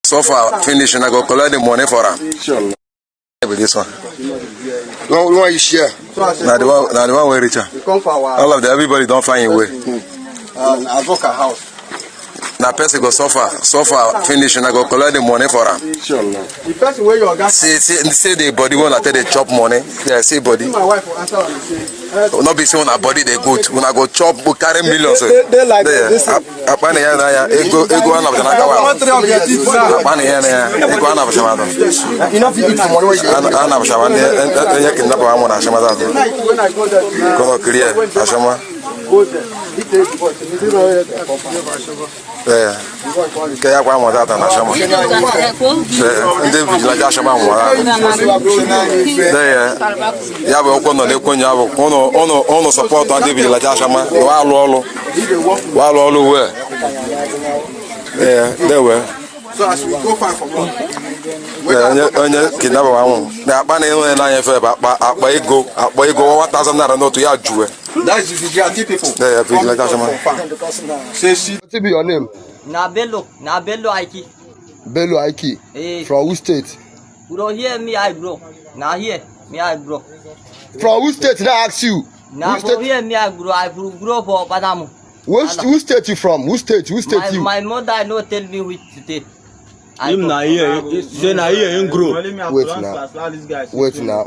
So far, finish and I go collect the money for them. Sure. With this one. No one you share. Now the one way richer. All of them, everybody don't find a way. I book a house. Now person go so far, finish and I go collect the money for them. Sure. The person where you got say the body won't tell they chop money. They say body. my wife will answer on the same. Not be saying a body they good. When I go chop, go carry millions. They like this. Apani ya ego one of the nakawa. Apani ya ego one of the shamado. You know, if you eat some money, Ana shamado. Enya kinda pa amo na shamado. When I go there, Kono clear. Ashama. go there. He take the voice. He Kaya kwa mo data na shama. Nde vigilante shama mo ara. Ya be okono le konya abo. Ono support and vigilante shama. Wa lo we. There we. So as we go far from one. Onye kidnap wa mo. Na akpa na eno na yen fe akpa ego 1000 naira no to ya juwe. That's the vigilante people. Yeah, vigilante shama. Say what be your name? Na Bello Aiki. Bello Aiki. From which state? Bro, here me I grow. Now here me I grow. From which state? Did I ask you? Now here me I grow. I grow for Panama. Which state you from? Which state you? My mother no tell me which state. Him na here. Say na here him grow. Wait now.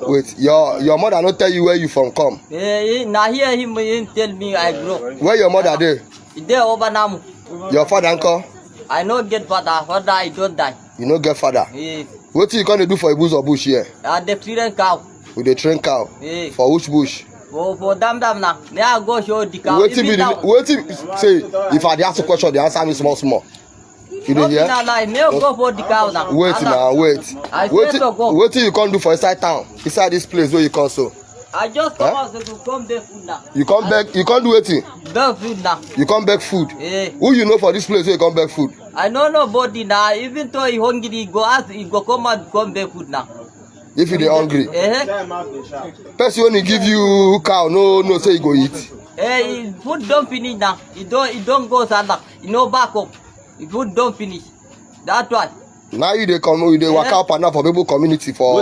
Your mother no tell you where you from come. Now here him tell me I grow. Where your mother dey? There over Namu. Your father uncle? I no get father. Father I don't die. You no get father? Yeah. What you gonna do for a bush or bush here? The train cow. With the train cow? Yeah. For which bush? For damn now. May I go show the cow. Wait say if I ask a question, they answer me small. You don't hear? May I go for the cow now. Wait now, wait. What you can't do for inside town? Inside this place where you come so? I just come out to come beg food now. You come back, you can't do anything. Beg food now. You come beg food. Yeah. Who you know for this place where you come beg food? I know nobody now. Even though he hungry, he go ask, he go come and come beg food now. If you hungry. Person when he give you cow, no say you go eat. Food don't finish now. It don't go salad. You know back up. Food don't finish. That's why. Now you they come, you they work up and now for people community for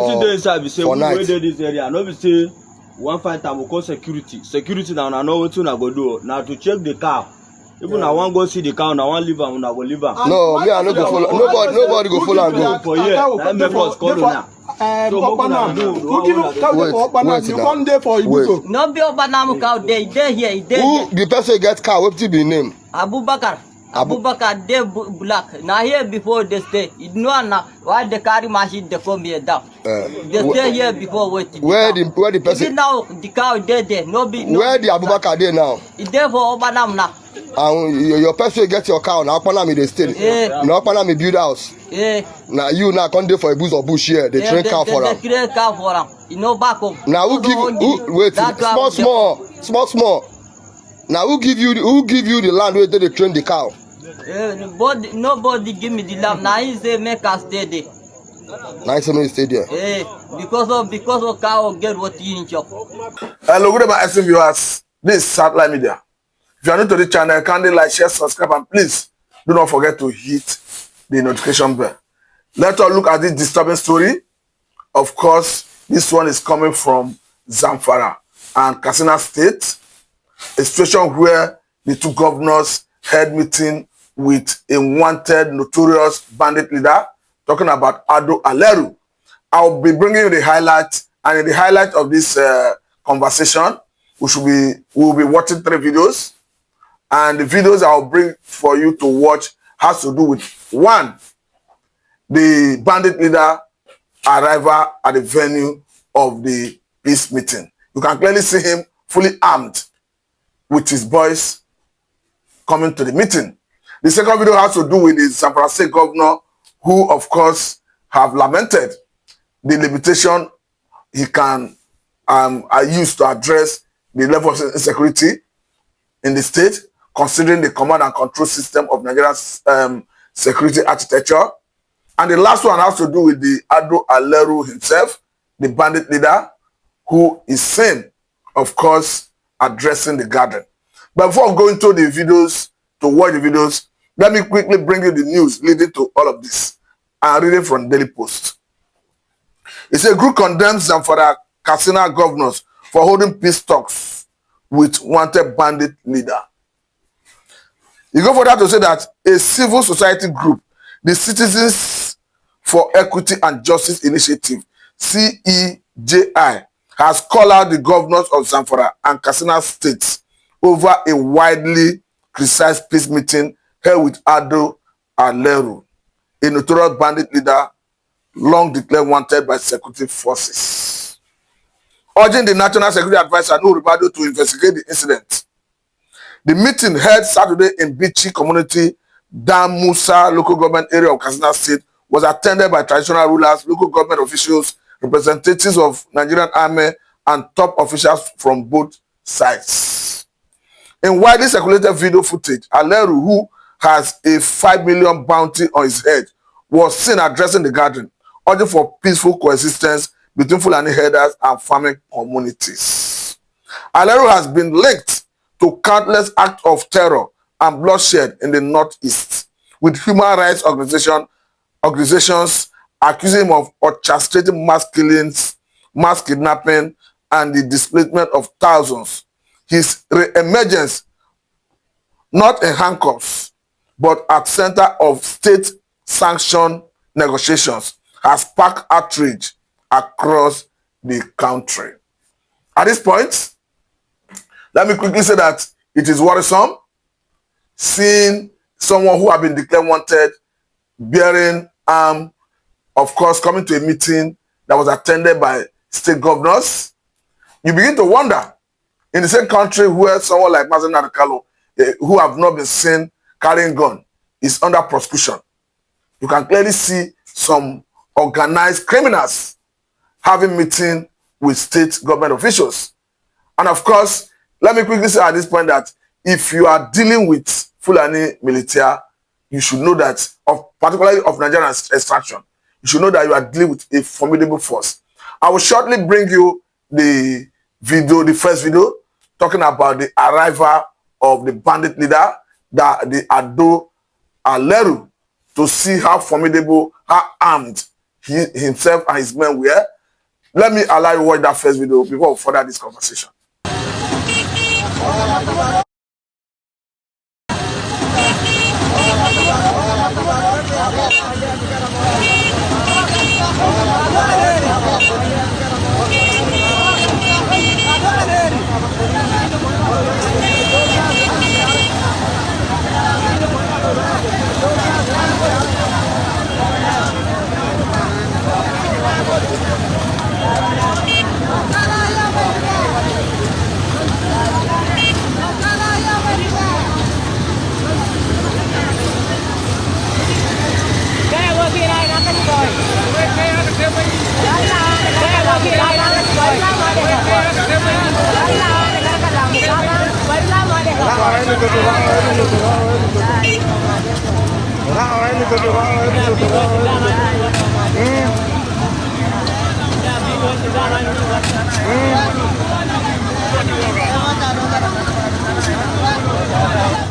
night. This area. No be say one fight time we call security. Security now I know what you go do. Now to check the cow. Even I want go see the cow, now I want leave am, I go leave am. No, me I no go follow. Nobody go follow and go. For here, that make us call now. Wait. No be Obanamu cow. They here. Who the person get cow? What be name? Abubakar they black. Now here before they stay. You know now why they carry machine they come here down. They stay here before waiting. Where the person? Even now the cow there. No be. Where the Abubakar there now? It's there for Obanam now. And your person get your cow now. Opanami they stay. Now Opanami build house. Now you now come there for a bush or bush here. They train cow for them. They train cow for them. You know back home. Now who give? Wait, small. Now who give you the land where they train the cow? Nobody give me the land. Now he say make us stay there. Now he say make stay there. Because of cow get what you in chop. Hello, good evening, SM viewers. This is Fulani Media. If you are new to the channel, kindly like, share, subscribe, and please do not forget to hit the notification bell. Let's all look at this disturbing story. Of course, this one is coming from Zamfara and Katsina State. A situation where the two governors held meeting with a wanted notorious bandit leader, talking about Ado Aleru. I'll be bringing you the highlight, and in the highlight of this conversation, we will be watching 3 videos, and the videos I'll bring for you to watch has to do with 1, the bandit leader arrival at the venue of the peace meeting. You can clearly see him fully armed with his boys coming to the meeting. The second video has to do with the Zamfara State governor, who of course have lamented the limitation he can use to address the level of insecurity in the state, considering the command and control system of Nigeria's security architecture. And the last one has to do with the Ado Aleru himself, the bandit leader, who is seen, of course, addressing the gathering. But before going to the videos, to watch the videos, let me quickly bring you the news leading to all of this. I'm reading from Daily Post. It says group condemns them for the Katsina governors for holding peace talks with wanted bandit leader. You go further to say that a civil society group, the Citizens for Equity and Justice Initiative, CEJI, has called out the governors of Zamfara and Katsina states over a widely criticized peace meeting held with Ado Aleru, a notorious bandit leader long declared wanted by security forces. Urging the National Security Advisor Nuhu Ribadu to investigate the incident. The meeting held Saturday in Bichi Community, Dam Musa local government area of Katsina State was attended by traditional rulers, local government officials, representatives of Nigerian Army, and top officials from both sides. In widely circulated video footage, Aleru, who has a 5 million bounty on his head, was seen addressing the gathering, urging for peaceful coexistence between Fulani herders and farming communities. Aleru has been linked to countless acts of terror and bloodshed in the northeast, with human rights organizations accusing him of orchestrating mass killings, mass kidnapping, and the displacement of thousands. His re-emergence, not in handcuffs, but at center of state-sanctioned negotiations, has sparked outrage across the country. At this point, let me quickly say that it is worrisome seeing someone who has been declared wanted bearing arms, of course, coming to a meeting that was attended by state governors. You begin to wonder, in the same country where someone like Mazen Nadekalo, who have not been seen carrying gun, is under prosecution, you can clearly see some organized criminals having meeting with state government officials. And of course, let me quickly say at this point that if you are dealing with Fulani Militia, you should know that, particularly of Nigerian extraction, you should know that you are dealing with a formidable force. I will shortly bring you the video, the first video, talking about the arrival of the bandit leader, the Ado Aleru, to see how formidable, how armed he himself and his men were. Let me allow you to watch that first video before we further this conversation.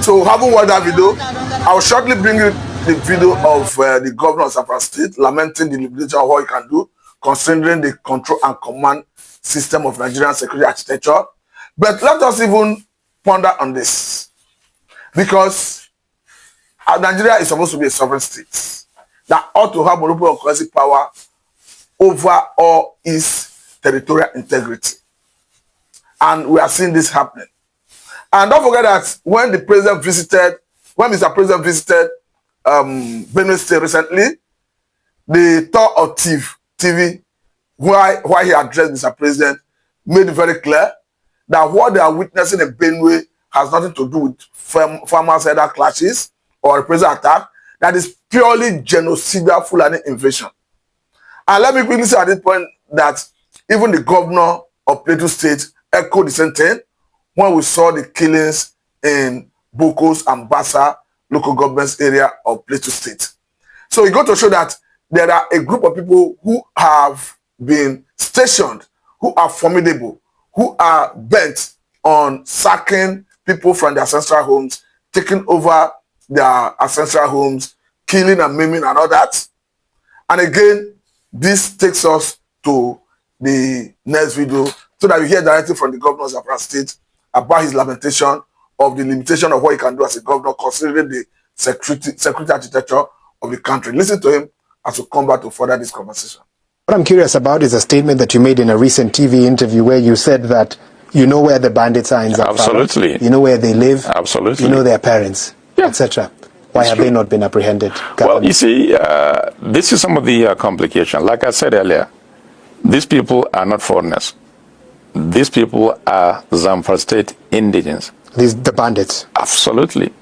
So, having watched that video, I will shortly bring you the video of the governor of Zamfara State lamenting the liberation of what he can do, considering the control and command system of Nigerian security architecture. But let us even ponder on this, because Nigeria is supposed to be a sovereign state that ought to have monopoly of coercive power over all its territorial integrity. And we are seeing this happening. And don't forget that when Mr. President visited Benue State recently, the tour of TV, why he addressed Mr. President, made it very clear that what they are witnessing in Benue has nothing to do with farmers' header clashes or reprisal attack. That is purely genocidal Fulani invasion. And let me quickly say at this point that even the governor of Plateau State echoed the same thing when we saw the killings in Bokos and Bassa local governments area of Plateau State. So it got to show that there are a group of people who have been stationed, who are formidable, who are bent on sacking people from their ancestral homes, taking over their ancestral homes, killing and maiming and all that. And again, this takes us to the next video so that we hear directly from the governor of Zamfara State about his lamentation of the limitation of what he can do as a governor considering the security architecture of the country. Listen to him as we come back to further this conversation. What I'm curious about is a statement that you made in a recent TV interview where you said that you know where the bandits are in Zamfara. Absolutely. You know where they live. Absolutely. You know their parents, etc. Why have they not been apprehended? Well, you see, this is some of the complication. Like I said earlier, these people are not foreigners. These people are Zamfara State indigenes. The bandits? Absolutely.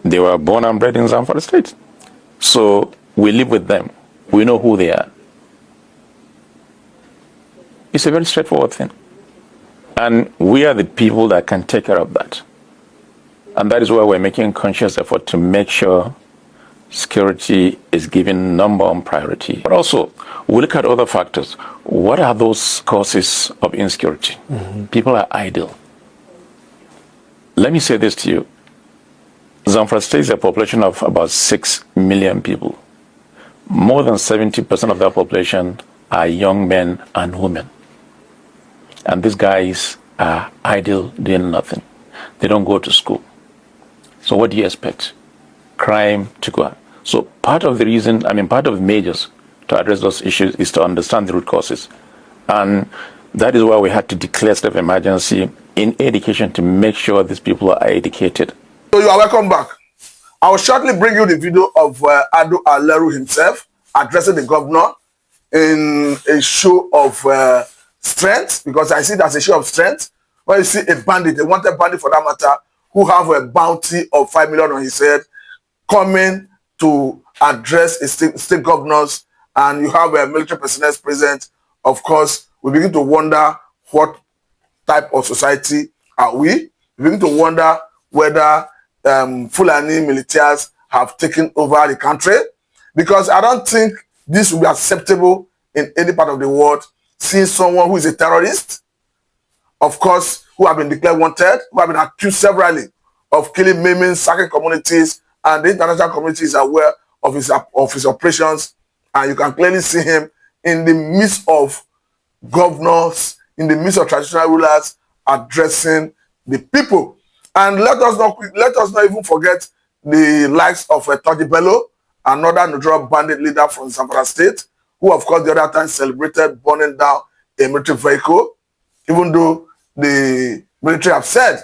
They were born and bred in Zamfara State. So we live with them. We know who they are. It's a very straightforward thing. And we are the people that can take care of that. And that is why we're making a conscious effort to make sure security is given number one priority. But also, we look at other factors. What are those causes of insecurity? People are idle. Let me say this to you. Zamfara State is a population of about 6 million people. More than 70% of that population are young men and women. And these guys are idle, doing nothing. They don't go to school. So what do you expect? Crime to go on. So part of the reason, part of the measures to address those issues is to understand the root causes. And that is why we had to declare state of emergency in education to make sure these people are educated. So you are welcome back. I will shortly bring you the video of Ado Aleru himself addressing the governor in a show of strength, because I see that's a show of strength. When you see a bandit, a wanted bandit for that matter, who have a bounty of 5 million on his head, coming to address a state governors, and you have a military personnel present, of course, we begin to wonder what type of society are we. We begin to wonder whether Fulani militias have taken over the country, because I don't think this will be acceptable in any part of the world, seeing someone who is a terrorist, of course, who have been declared wanted, who have been accused severally of killing, maiming, sacking communities, and the international community is aware of his operations, and you can clearly see him in the midst of governors, in the midst of traditional rulers, addressing the people. And let us not even forget the likes of Toji Bello, another Nigerian bandit leader from Zamfara State, who of course the other time celebrated burning down a military vehicle, even though the military have said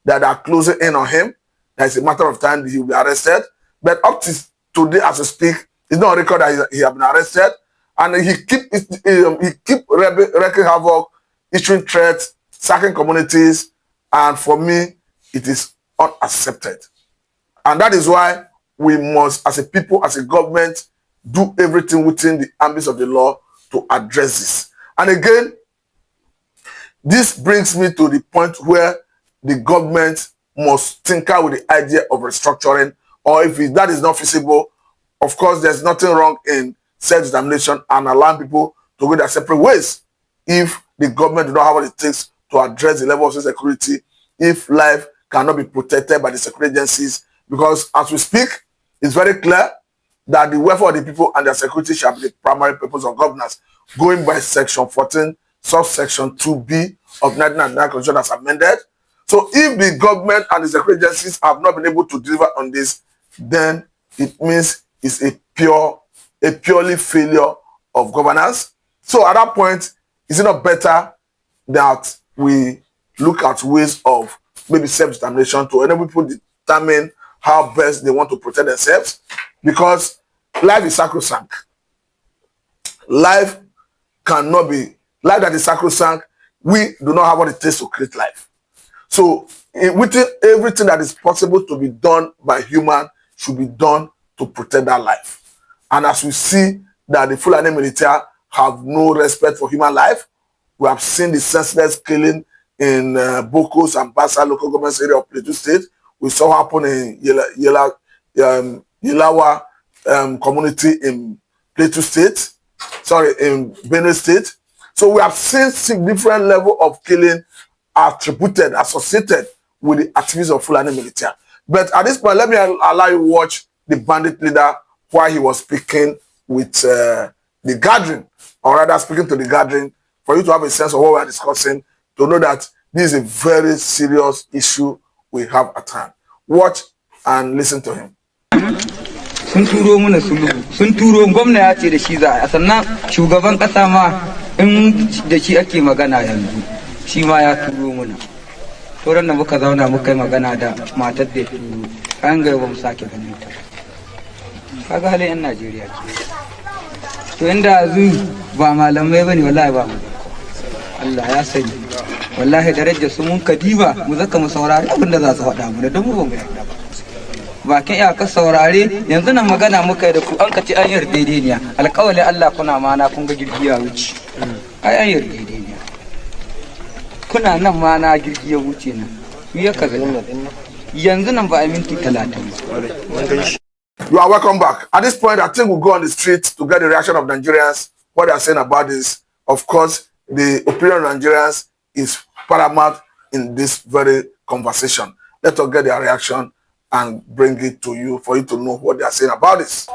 that they are closing in on him. That it's a matter of time he will be arrested. But up to today, as we speak, it's not on record that he has been arrested. And he keep wreaking havoc, issuing threats, sacking communities. And for me, it is unaccepted. And that is why we must, as a people, as a government, do everything within the ambits of the law to address this. And again, this brings me to the point where the government must tinker with the idea of restructuring, or if that is not feasible, of course, there's nothing wrong in self-determination and allowing people to go their separate ways. If the government do not have what it takes to address the level of security, if life cannot be protected by the security agencies, because as we speak, it's very clear that the welfare of the people and their security shall be the primary purpose of governance, going by Section 14, subsection 2B of 1999 Constitution as amended. So if the government and the security agencies have not been able to deliver on this, then it means it's a purely failure of governance. So at that point, is it not better that we look at ways of maybe self-determination to enable people determine how best they want to protect themselves? Because life is sacrosanct. Life that is sacrosanct, we do not have what it takes to create life. So within everything that is possible to be done by human should be done to protect that life. And as we see that the Fulani Militia have no respect for human life, we have seen the senseless killing in Bokos and Basa local government area of Plateau State. We saw happen in Yelawa community in Plateau State, in Benue State. So we have seen different level of killing associated with the activities of Fulani Militia. But at this point, let me allow you watch the bandit leader while he was speaking with the gathering, or rather speaking to the gathering, for you to have a sense of what we are discussing, to know that this is a very serious issue we have at hand. Watch and listen to him. Sun turo mana sulhu, sun turo gwamna ya ce da shi za a sannan shugaban kasa ma in da shi ake magana yanzu shi ma ya turo mana. Sauran da muka zauna muka yi magana da matar da ya turo an ga ba mu sake ganin ta. Kaga halin 'yan Najeriya ke. To inda yanzu ba malamai bane wallahi ba mu. Allah ya sani. Wallahi darajar su mun kadiba mu zaka mu saurari abin da za su faɗa mu da don mu ba mu yarda ba. Bakin iyakar saurare yanzu nan magana muka da ku an kaci an yardaideniya alƙawali Allah kuna mana kun ga girgi ya wuce ai an yardaideniya kuna nan mana girgi ya wuce nan ya kaza yanzu nan ba a minti 30 ba. You are welcome back. At this point, I think we'll go on the street to get the reaction of Nigerians, what they are saying about this. Of course, the opinion of Nigerians is paramount in this very conversation. Let us get their reaction and bring it to you for you to know what they are saying about this.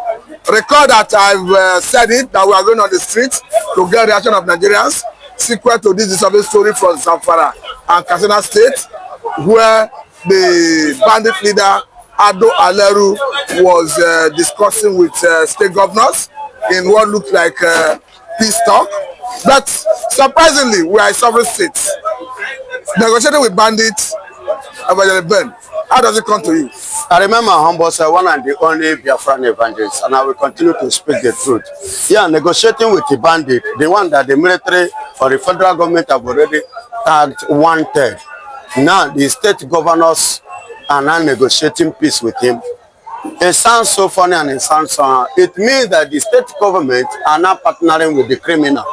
Record that I've said it, that we are going on the street to get the reaction of Nigerians, sequel to this disturbing story from Zamfara and Katsina State, where the bandit leader Ado Aleru was discussing with state governors in what looked like peace talk. But surprisingly, we are a sovereign state. Negotiating with bandits, Ben, how does it come to you? I remember humble one and the only Biafran evangelist, and I will continue to speak the truth. Yeah, negotiating with the bandit, the one that the military or the federal government have already tagged 1/3. Now the state governors are now negotiating peace with him. It sounds so funny and it sounds so. It means that the state government are now partnering with the criminal,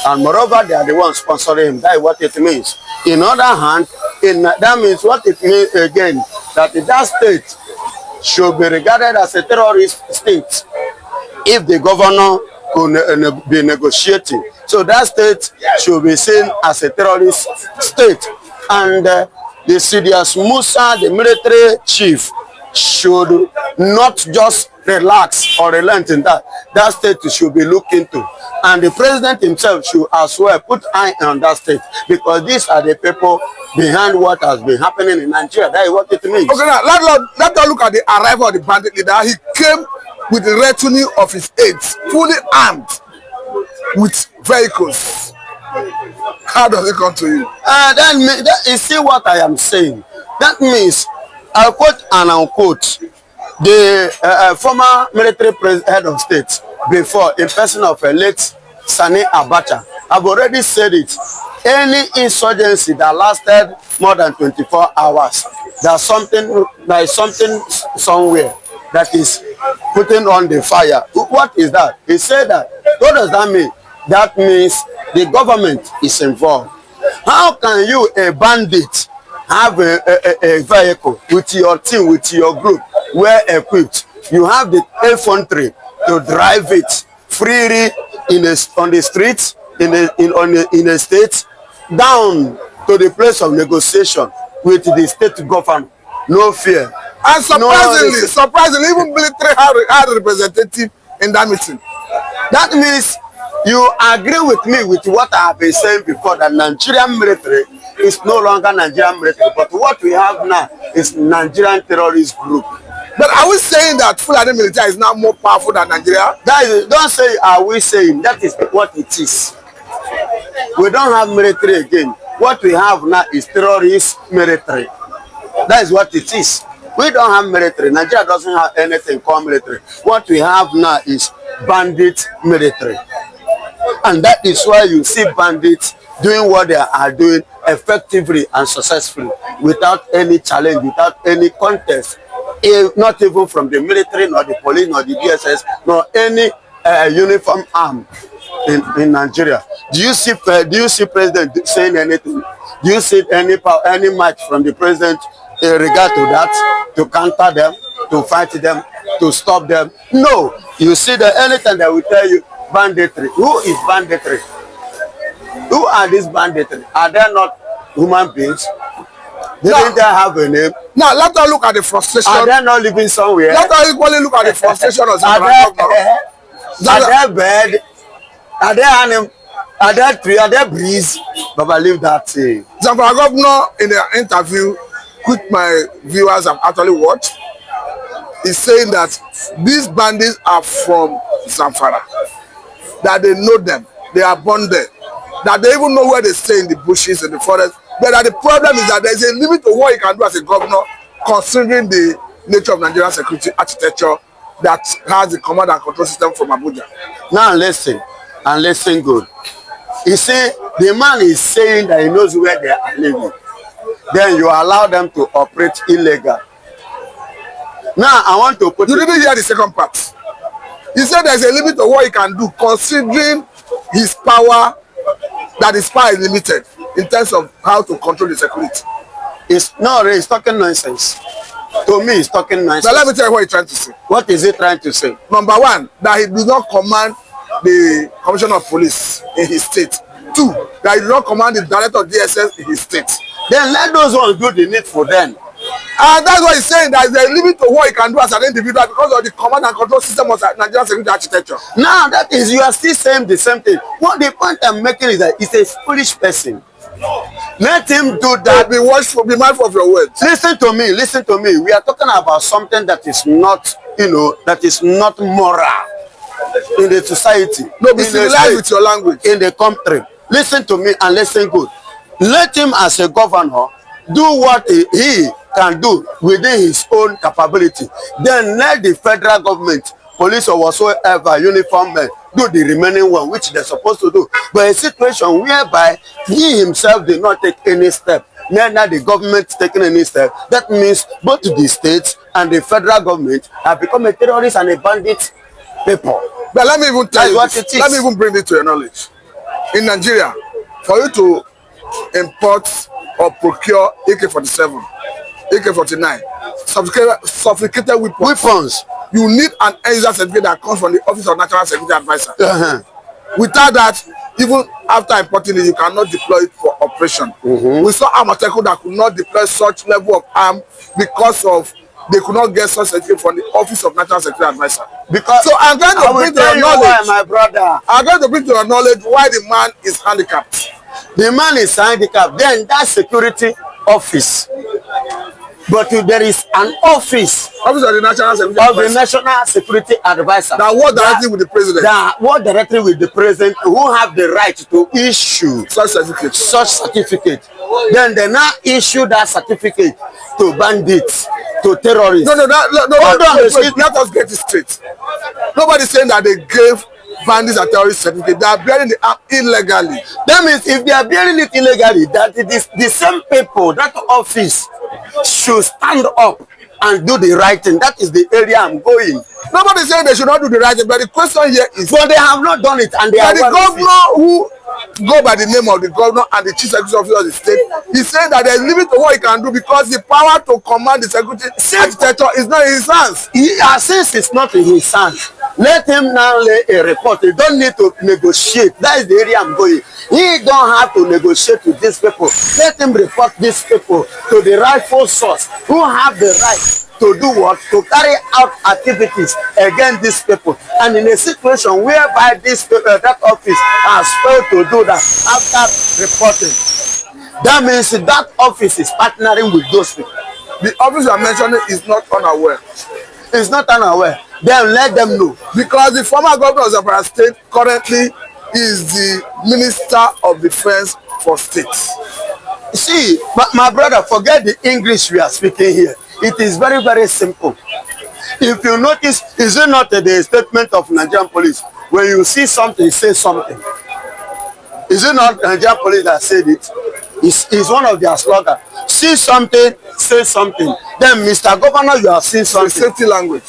and moreover, they are the ones sponsoring him. That is what it means. In other hand, that means what it means again, that that state should be regarded as a terrorist state if the governor could be negotiating. So that state should be seen as a terrorist state, and the Sidious Musa, the military chief, should not just relax or relent in that. That state should be looked into. And the president himself should as well put eye on that state, because these are the people behind what has been happening in Nigeria. That is what it means. Okay, now let us look at the arrival of the bandit leader. He came with the retinue of his aides, fully armed with vehicles. How does it come to you? You see what I am saying? That means, I'll quote and unquote, the former military head of state before, in person of a late Sani Abacha, I've already said it. Any insurgency that lasted more than 24 hours, there is something somewhere that is putting on the fire. What is that? He said that. What does that mean? That means the government is involved. How can you, a bandit, have a vehicle with your team, with your group, well equipped? You have the infantry to drive it freely on the streets, in a state, down to the place of negotiation with the state government. No fear. And surprisingly, even military had a representative in that meeting. That means you agree with me with what I have been saying before, that Nigerian military is no longer Nigerian military, but what we have now is Nigerian terrorist group. But are we saying that Fulani Militia is now more powerful than Nigeria? That is, don't say are we saying, that is what it is. We don't have military again. What we have now is terrorist military. That is what it is. We don't have military. Nigeria doesn't have anything called military. What we have now is bandit military. And that is why you see bandits doing what they are doing effectively and successfully, without any challenge, without any contest, not even from the military, nor the police, nor the DSS, nor any uniform arm in Nigeria. Do you see president saying anything? Do you see any match from the president in regard to that, to counter them, to fight them, to stop them? No. You see that anytime that we tell you banditry. Who is banditry? Who are these banditry? Are they not human beings? Didn't they have a name? Now let us look at the frustration. Are they not living somewhere? Let us equally look at the frustration of Zamfara governor. Are there bed? Are there animal? Are there tree? Are there breeze? But I leave that thing. Zamfara governor in the interview, which my viewers have actually watched, is saying that these bandits are from Zamfara, that they know them, they are born there, that they even know where they stay in the bushes and the forest. But that the problem is that there is a limit to what you can do as a governor, considering the nature of Nigerian security architecture that has the command and control system from Abuja. Now listen, and listen good. You see, the man is saying that he knows where they are living. Then you allow them to operate illegal. Now I want to put. You didn't hear the second part. He said there's a limit to what he can do, considering his power, that his power is limited in terms of how to control the security. It's talking nonsense. To me, it's talking nonsense. Now let me tell you what he's trying to say. What is he trying to say? Number one, that he does not command the commissioner of police in his state. Two, that he does not command the director of DSS in his state. Then let those ones do the needful then. And that's why he's saying that there's a limit to what he can do as an individual because of the command and control system of Nigerian security architecture. Now that is, you are still saying the same thing. What the point I'm making is that he's a foolish person. Let him do that. Be watchful, be mindful of your words. Listen to me, listen to me. We are talking about something that is not, that is not moral in the society. No, be civilized with your language. In the country. Listen to me and listen good. Let him as a governor do what he can do within his own capability. Then let the federal government, police or whatsoever, uniform men, do the remaining one, which they're supposed to do. But a situation whereby he himself did not take any step, neither the government taking any step, that means both the states and the federal government have become a terrorist and a bandit people. But let me even tell you what this. it is. Let me even bring it to your knowledge. In Nigeria, for you to import or procure AK-47, AK-49, sophisticated weapons, you need an user certificate that comes from the Office of National Security Advisor. Without that, even after importing it, you cannot deploy it for operation. We saw Amateku that could not deploy such level of arm because of they could not get such certificate from the Office of National Security Advisor. Because so I'm going to bring to your knowledge, my brother. I'm going to bring to your knowledge why the man is handicapped. The man is handicapped. Then that security office. But there is an office of the National Security Advisor that work directly with the president. That work directly with the president, who have the right to issue such certificate. Then they now issue that certificate to bandits, to terrorists. No, let us get it straight. Nobody's saying that they gave bandits a terrorist certificate. They are bearing the arm illegally. That means if they are bearing it illegally, that it is the same people, that office should stand up and do the right thing. That is the area I'm going. Nobody's saying they should not do the right thing, but the question here is, but they have not done it, and they are the governor who go by the name of the governor and the chief security officer of the state. He's saying that there is limit to what he can do because the power to command the security architecture is not in his hands. Since it's not in his hands, let him now lay a report. He don't need to negotiate. That is the area I'm going. He don't have to negotiate with these people. Let him report these people to the rightful source who have the right to do what? To carry out activities against these people. And in a situation whereby this people, that office has failed to do that after reporting, that means that office is partnering with those people. The office you are mentioning is not unaware. It's not unaware. Then let them know. Because the former governor of Zamfara State currently is the Minister of Defense for states. See, my brother, forget the English we are speaking here. It is very, very simple. If you notice, is it not the statement of Nigerian police? When you see something, say something. Is it not Nigerian police that said it? It's one of their slogans. See something, say something. Then, Mr. Governor, you have seen something. Safety language.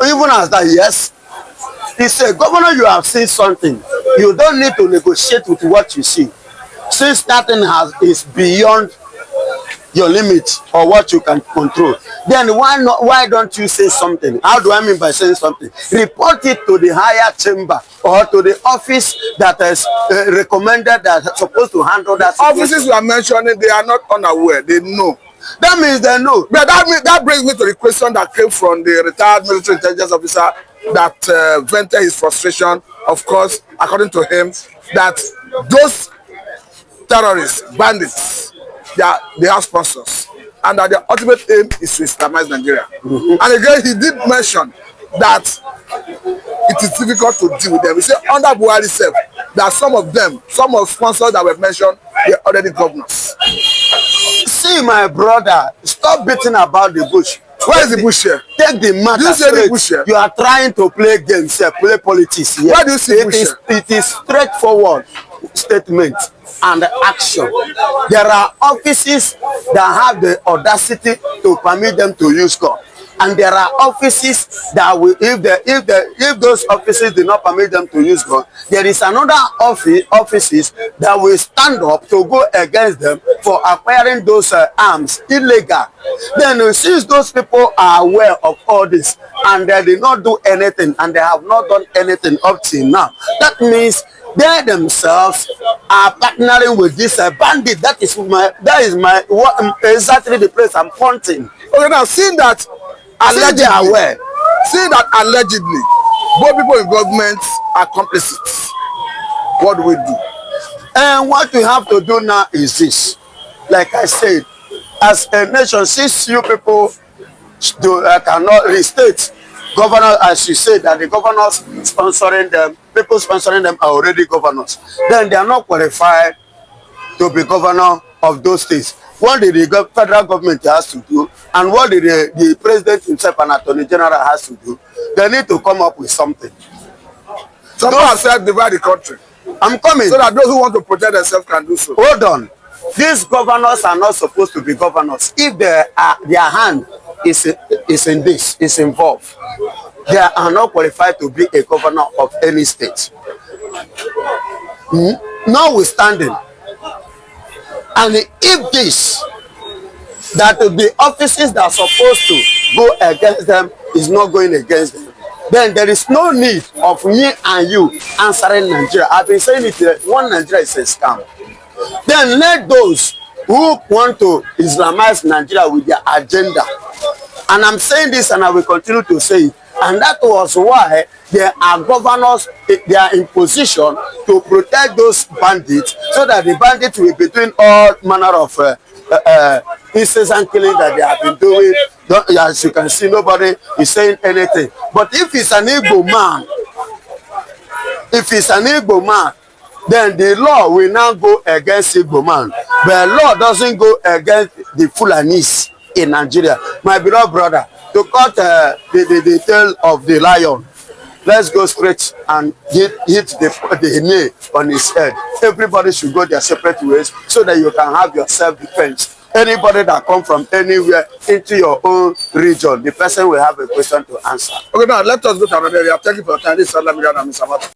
Even as that, yes. He said, Governor, you have seen something. You don't need to negotiate with what you see. Since that thing is beyond your limit or what you can control, then why don't you say something? How do I mean by saying something? Report it to the higher chamber or to the office that is recommended that is supposed to handle that situation. Offices you are mentioning, they are not unaware. They know. That means they know. But that brings me to the question that came from the retired military intelligence officer that vented his frustration. Of course, according to him, that those terrorists, bandits, they have sponsors, and that their ultimate aim is to Islamize Nigeria. And again, he did mention that it is difficult to deal with them. He said under Buhari self, that some of sponsors that were mentioned, they're already governors. See, my brother, stop beating about the bush. Where is the bush here? Take the matter you straight. The bush here? You are trying to play games here, play politics here. Where do you see bush here? It is straightforward statement and action. There are offices that have the audacity to permit them to use gun. And there are offices that will, if those offices do not permit them to use gun, there is another offices that will stand up to go against them for acquiring those arms illegal. Then since those people are aware of all this and they did not do anything and they have not done anything up till now, that means they themselves are partnering with this bandit. That is exactly the place I'm pointing. Okay, now seeing that allegedly both people in government are complicit, what do we do? And what we have to do now is this. Like I said, as a nation, since you people cannot restate governors, as you said, that the governors sponsoring them, people sponsoring them are already governors, then they are not qualified to be governor of those states. What did the federal government has to do, and what did the president himself and attorney general has to do? They need to come up with something. Some people have said divide the country. I'm coming. So that those who want to protect themselves can do so. Hold on. These governors are not supposed to be governors. If their hand is involved, they are not qualified to be a governor of any state. Notwithstanding, and if this, that the offices that are supposed to go against them is not going against them, then there is no need of me and you answering Nigeria. I've been saying it, one Nigeria is a scam. Then let those who want to Islamize Nigeria with their agenda, and I'm saying this and I will continue to say it, and that was why there are governors, they are in position to protect those bandits, so that the bandits will be doing all manner of incessant killing that they have been doing. As you can see, nobody is saying anything. But if it's an Igbo man, then the law will now go against Igbo man. But the law doesn't go against the Fulanis in Nigeria. My beloved brother, to cut the tail of the lion, let's go straight and hit the knee on his head. Everybody should go their separate ways so that you can have your self-defense. Anybody that come from anywhere into your own region, the person will have a question to answer. Okay, now let us go to another area. Thank you for your time. This is Fulani Militia and Mr.